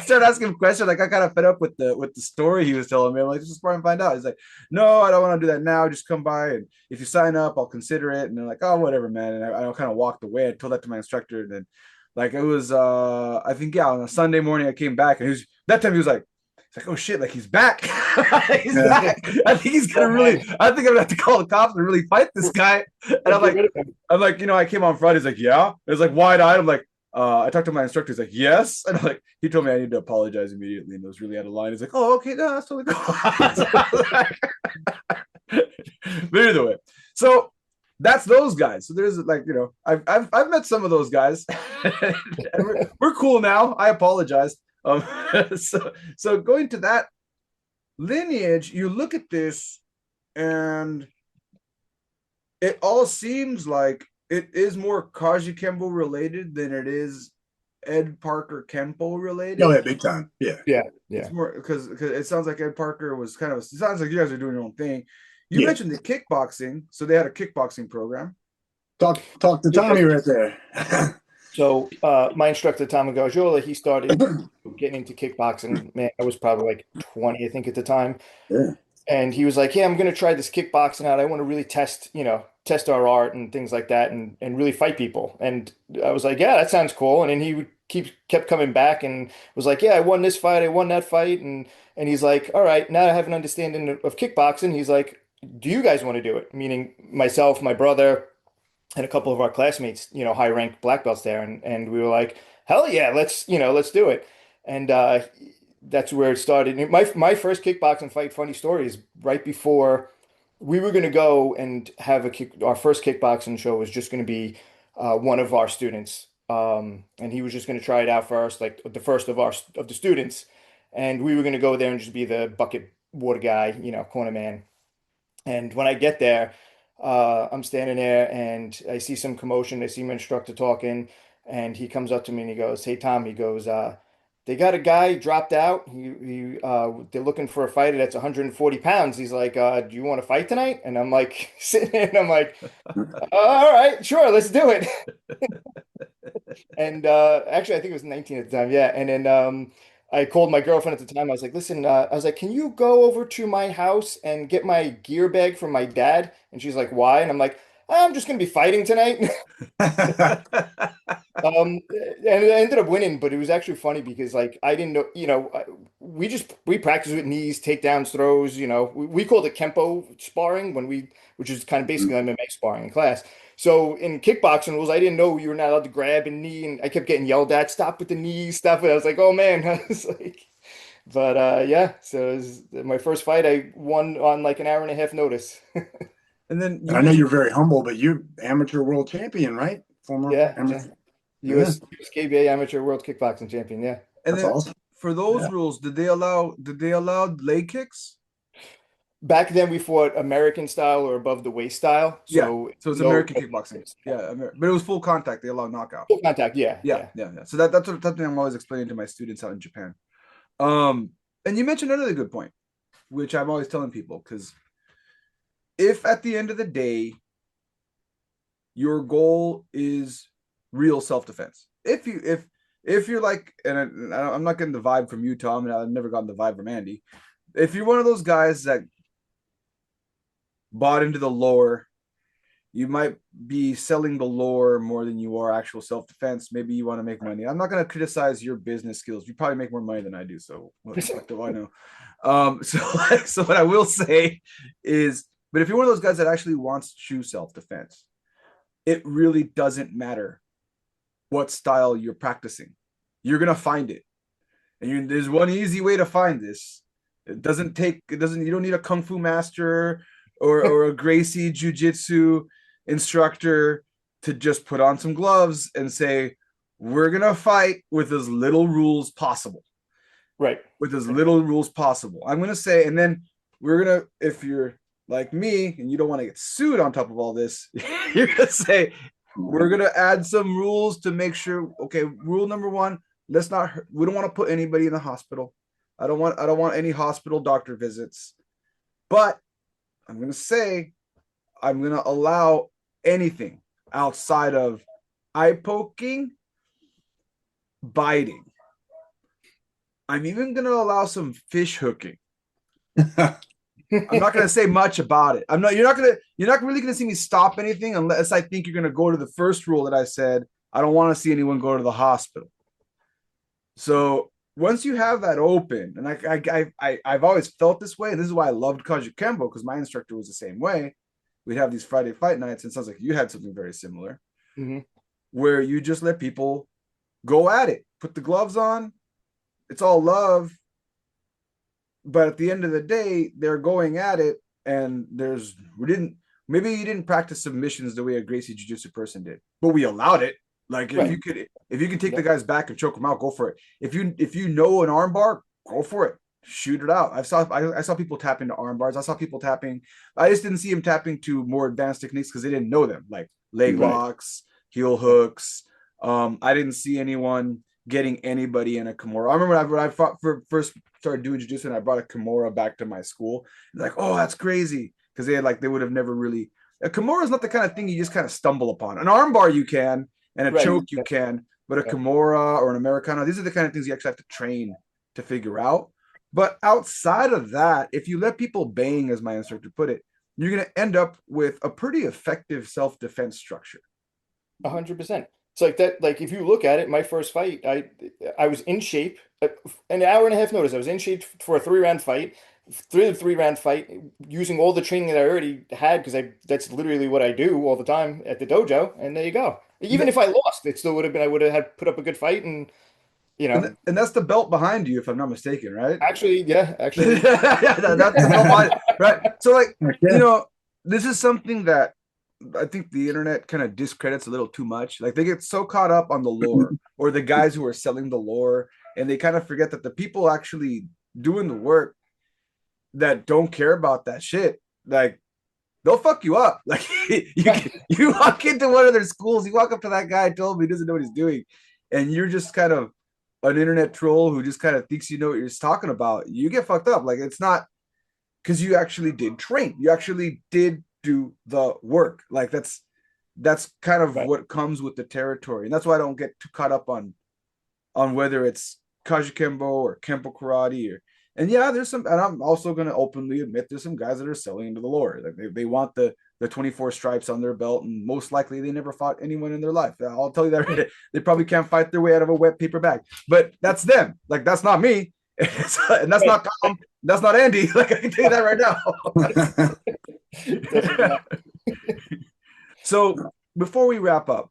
started asking him questions. Like I kind of fed up with the story he was telling me. I'm like, just spar and find out. He's like, no, I don't want to do that now. Just come by, and if you sign up, I'll consider it. And they're like, oh, whatever, man. And I kind of walked away. I told that to my instructor. And then like it was I think on a Sunday morning I came back, and he was like, oh shit, like he's back. He's back. I think he's gonna I think I'm gonna have to call the cops and really fight this guy. And I'm like, I came on Friday. He's like, yeah. It was like wide-eyed. I'm like, I talked to my instructor. He's like, yes. And I'm like, he told me I need to apologize immediately, and it was really out of line. He's like, oh, okay, no, that's totally cool. But either way, so that's those guys. So there's like, I've met some of those guys. we're cool now. I apologize. So going to that lineage, you look at this and it all seems like it is more Kajukenbo related than it is Ed Parker Kempo related. Oh yeah, big time. Yeah. It's more because it sounds like Ed Parker was it sounds like you guys are doing your own thing. You mentioned the kickboxing, so they had a kickboxing program. Talk to Tommy right there. So my instructor, Tom Garjola, he started getting into kickboxing. Man, I was probably like 20, I think, at the time. Yeah. And he was like, yeah, I'm going to try this kickboxing out. I want to really test our art and things like that and really fight people. And I was like, yeah, that sounds cool. And then he would kept coming back and was like, yeah, I won this fight, I won that fight, and he's like, all right, now I have an understanding of kickboxing. He's like, do you guys want to do it? Meaning myself, my brother, and a couple of our classmates, high ranked black belts there, and we were like, hell yeah, let's do it. And that's where it started. And my first kickboxing fight, funny story, is right before we were going to go and have our first kickboxing show was just going to be one of our students. And he was just going to try it out first, like the first of the students. And we were going to go there and just be the bucket water guy, corner man. And when I get there, I'm standing there and I see some commotion. I see my instructor talking, and he comes up to me and he goes, "Hey Tom," he goes, "They got a guy dropped out. They're looking for a fighter that's 140 pounds." He's like, "Do you want to fight tonight?" And I'm like, sitting there, and I'm like, "All right, sure, let's do it." And actually, I think it was 19 at the time, yeah. And then I called my girlfriend at the time. I was like, "Listen," I was like, "Can you go over to my house and get my gear bag from my dad?" And she's like, "Why?" And I'm like, "I'm just gonna be fighting tonight." And I ended up winning, but it was actually funny because like I didn't know, we practiced with knees, takedowns, throws. We called it Kempo sparring which is kind of basically MMA sparring in class. So in kickboxing rules, I didn't know you were not allowed to grab a knee, and I kept getting yelled at, "Stop with the knees, stop it." I was like, "Oh man," I was like, but yeah. So it was my first fight. I won on like an hour and a half notice. And then I know you're very humble, but you're amateur world champion, right? Former Yeah, amateur. yeah. US KBA amateur world kickboxing champion. Yeah. and That's then awesome. for those Yeah. rules, did they allow leg kicks? Back then we fought American style or above the waist style. Yeah. So So it's no American kickboxing. Yeah, but it was full contact. They allowed knockout. full contact. Yeah, Yeah, yeah. yeah, yeah. So that's something I'm always explaining to my students out in Japan. And you mentioned another good point, which I'm always telling people, because if at the end of the day your goal is real self-defense, if you're like, and I'm not getting the vibe from you, Tom, and I've never gotten the vibe from Andy. If you're one of those guys that bought into the lore, you might be selling the lore more than you are actual self-defense. Maybe you want to make money. I'm not going to criticize your business skills. You probably make more money than I do. So what do I know? So what I will say is, but if you're one of those guys that actually wants to choose self-defense, it really doesn't matter what style you're practicing. You're going to find it. And there's one easy way to find this. You don't need a Kung Fu master or a Gracie Jiu-Jitsu instructor to just put on some gloves and say, we're going to fight with as little rules possible. Right. With as little rules possible. I'm going to say, and then we're going to, if you're like me and you don't want to get sued on top of all this, you're going to say, we're going to add some rules to make sure, okay, rule number one, we don't want to put anybody in the hospital. I don't want any hospital doctor visits. But I'm going to say, I'm going to allow anything outside of eye poking, biting. I'm even going to allow some fish hooking. I'm not going to say much about it. You're not really going to see me stop anything unless I think you're going to go to the first rule that I said. I don't want to see anyone go to the hospital. So once you have that open, and I've always felt this way, and this is why I loved Kajukenbo, because my instructor was the same way. We'd have these Friday fight nights, and it sounds like you had something very similar, where you just let people go at it, put the gloves on. It's all love. But at the end of the day, they're going at it, and maybe you didn't practice submissions the way a Gracie Jiu-Jitsu person did, but we allowed it. Like if you could take the guy's back and choke him out, go for it. If you know an arm bar, go for it. Shoot it out. I saw people tap into arm bars. I saw people tapping. I just didn't see them tapping to more advanced techniques because they didn't know them, like leg locks, heel hooks. I didn't see anyone getting anybody in a Kimura. I remember when I first started doing jiu-jitsu and I brought a Kimura back to my school. Like, oh, that's crazy, because they would have never really. A Kimura is not the kind of thing you just kind of stumble upon. An armbar you can, and a choke you can, but a Kimura or an Americano, these are the kind of things you actually have to train to figure out. But outside of that, if you let people bang, as my instructor put it, you're going to end up with a pretty effective self-defense structure. 100%. It's like that. Like if you look at it, my first fight, I was in shape. An hour and a half notice. I was in shape for a 3 round fight. Through the 3 round fight, using all the training that I already had, because I that's literally what I do all the time at the dojo. And there you go. Even if I lost, it still would have been. I would have had put up a good fight, and you know, And that's the belt behind you, if I'm not mistaken, right? actually, yeah, actually, Yeah, that's the belt behind, right? So, like, Yeah. this is something that I think the internet kind of discredits a little too much. Like, they get so caught up on the lore or the guys who are selling the lore, and they kind of forget that the people actually doing the work that don't care about that shit, like, they'll fuck you up. Like, you walk into one of their schools, you walk up to that guy, tell him he doesn't know what he's doing, and you're just kind of an internet troll who just kind of thinks you know what you're talking about. You get fucked up. Like, it's not because you actually did train. You actually did do the work. Like, that's kind of right. what comes with the territory, and that's why I don't get too caught up on whether it's Kajukenbo or Kempo karate or. And yeah, there's some, and I'm also going to openly admit there's some guys that are selling into the lore. Like they want the 24 stripes on their belt, and most likely they never fought anyone in their life. I'll tell you that they probably can't fight their way out of a wet paper bag. But that's them. Like, that's not me, and that's not Tom. That's not Andy. Like, I can tell you that right now. So before we wrap up,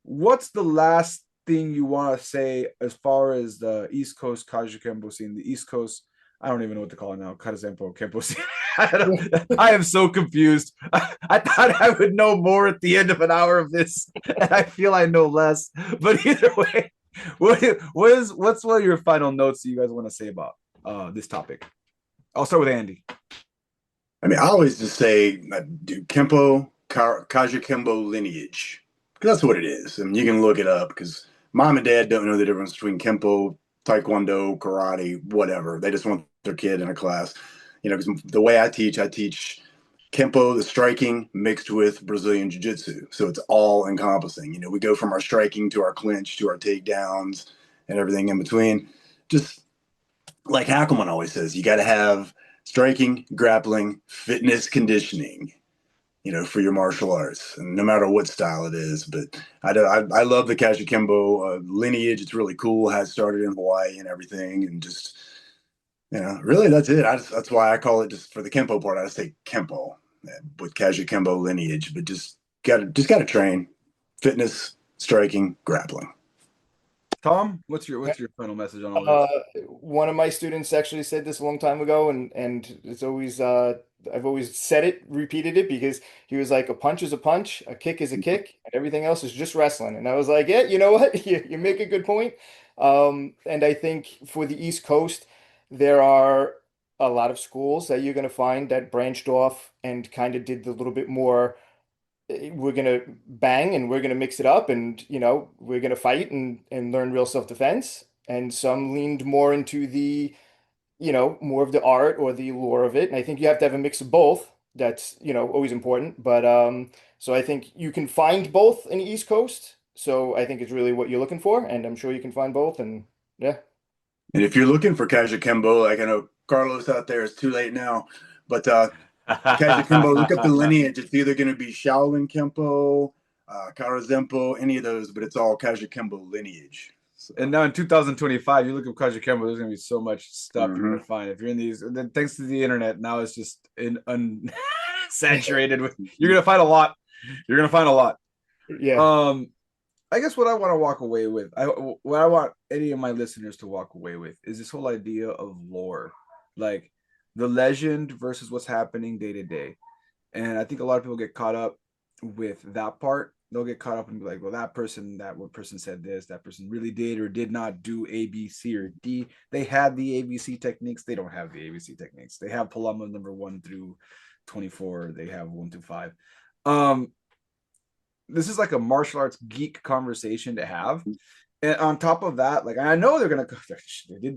what's the last thing you want to say as far as the East Coast Kajukenbo scene, the East Coast, I don't even know what to call it now, Karazenpo Kempo scene. I am so confused. I thought I would know more at the end of an hour of this, and I feel I know less. But either way, what's one of your final notes that you guys want to say about this topic? I'll start with Andy. I mean, I always just say, do Kempo, Kajukenbo lineage. Because that's what it is. I mean, you can look it up because mom and dad don't know the difference between Kempo, Taekwondo, karate, whatever. They just want their kid in a class. Because the way I teach Kempo, the striking mixed with Brazilian Jiu-Jitsu. So it's all encompassing. We go from our striking to our clinch to our takedowns and everything in between. Just like Hackelman always says, you got to have striking, grappling, fitness, conditioning, for your martial arts, and no matter what style it is. But I love the Kajukenbo lineage. It's really cool. Has started in Hawaii and everything, and just really that's it. That's why I call it, just for the Kempo part, I just say Kempo with Kajukenbo lineage. But just gotta train, fitness, striking, grappling. Tom, what's your final message on all this? One of my students actually said this a long time ago, and it's always I've always said it, repeated it, because he was like, a punch is a punch, a kick is a kick, and everything else is just wrestling. And I was like, yeah, you know what? You make a good point. And I think for the East Coast, there are a lot of schools that you're going to find that branched off and kind of did the little bit more, we're gonna bang and we're gonna mix it up, and we're gonna fight and learn real self-defense. And some leaned more into the, more of the art or the lore of it. And I think you have to have a mix of both. That's, always important. But so I think you can find both in the East Coast. So I think it's really what you're looking for, and I'm sure you can find both. And yeah. And if you're looking for Kajukenbo, like I know Carlos out there, it's too late now, but Kajukenbo, look up the lineage. It's either going to be Shaolin Kempo, Karazenpo, any of those, but it's all Kajukenbo lineage. So. And now in 2025, you look at Kajukenbo, there's going to be so much stuff you're going to find. If you're in these, then thanks to the internet, now it's just unsaturated with. You're going to find a lot. You're going to find a lot. Yeah. I guess what I want to walk away with, what I want any of my listeners to walk away with, is this whole idea of lore, like the legend versus what's happening day to day. And I think a lot of people get caught up with that part. They'll get caught up and be like, well, that person said this, that person really did or did not do A, B, C, or D. They had the ABC techniques. They don't have the ABC techniques. They have Palama number 1 through 24. They have 1 through 5. This is like a martial arts geek conversation to have. And on top of that, like, I know they did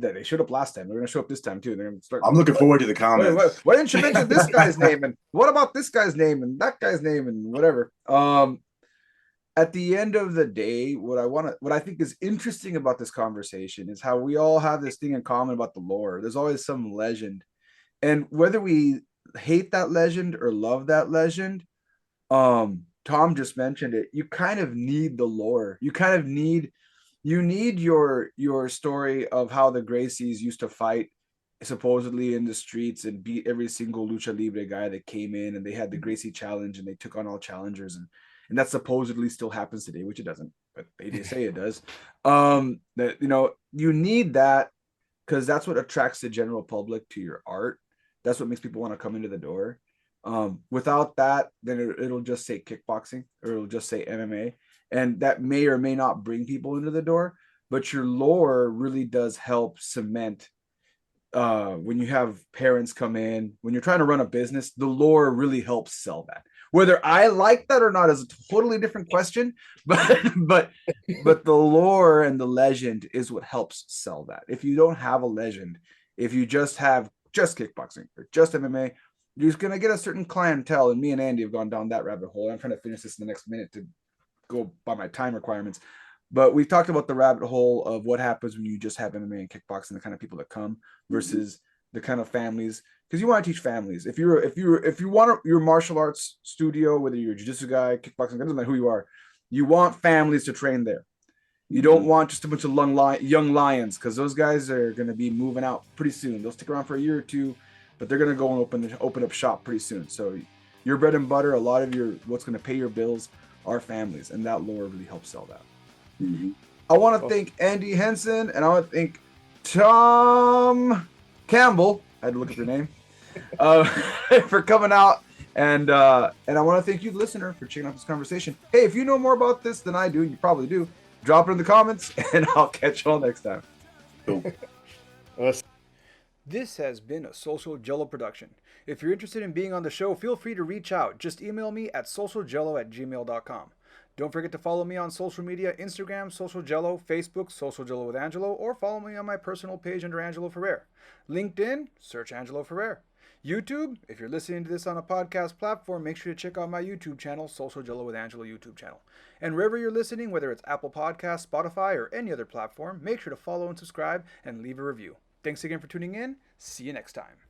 that. They showed up last time. They're going to show up this time too. They're going to start. I'm looking forward to the comments. Why didn't you mention this guy's name? And what about this guy's name and that guy's name and whatever? At the end of the day, what I think is interesting about this conversation is how we all have this thing in common about the lore. There's always some legend, and whether we hate that legend or love that legend, Tom just mentioned it. You kind of need the lore. You kind of need your story of how the Gracies used to fight supposedly in the streets and beat every single lucha libre guy that came in, and they had the Gracie challenge and they took on all challengers, and that supposedly still happens today, which it doesn't, but they say it does. That you need that because that's what attracts the general public to your art. That's what makes people want to come into the door. Without that, then it'll just say kickboxing or it'll just say MMA, and that may or may not bring people into the door. But your lore really does help cement. When you have parents come in, when you're trying to run a business, the lore really helps sell that. Whether I like that or not is a totally different question, but the lore and the legend is what helps sell that. If you don't have a legend, if you just have just kickboxing or just MMA, you're just gonna get a certain clientele. And me and Andy have gone down that rabbit hole. I'm trying to finish this in the next minute to go by my time requirements. But we've talked about the rabbit hole of what happens when you just have MMA and kickboxing, the kind of people that come versus the kind of families. Because you want to teach families. If you want your martial arts studio, whether you're a jiu-jitsu guy, kickboxing, it doesn't matter who you are, you want families to train there. You don't want just a bunch of young lions, because those guys are going to be moving out pretty soon. They'll stick around for a year or two, but they're going to go and open up shop pretty soon. So your bread and butter, a lot of what's going to pay your bills are families, and that lore really helps sell that. I want to thank Andy Henson, and I want to thank Tom Campbell. I had to look up your name for coming out, and I want to thank you, the listener, for checking out this conversation. Hey, if you know more about this than I do, you probably do. Drop it in the comments, and I'll catch you all next time. Cool. This has been a Social Jello production. If you're interested in being on the show, feel free to reach out. Just email me at socialjello@gmail.com. Don't forget to follow me on social media, Instagram, Social Jello, Facebook, Social Jello with Angelo, or follow me on my personal page under Angelo Ferrer. LinkedIn, search Angelo Ferrer. YouTube, if you're listening to this on a podcast platform, make sure to check out my YouTube channel, Social Jello with Angelo YouTube channel. And wherever you're listening, whether it's Apple Podcasts, Spotify, or any other platform, make sure to follow and subscribe and leave a review. Thanks again for tuning in. See you next time.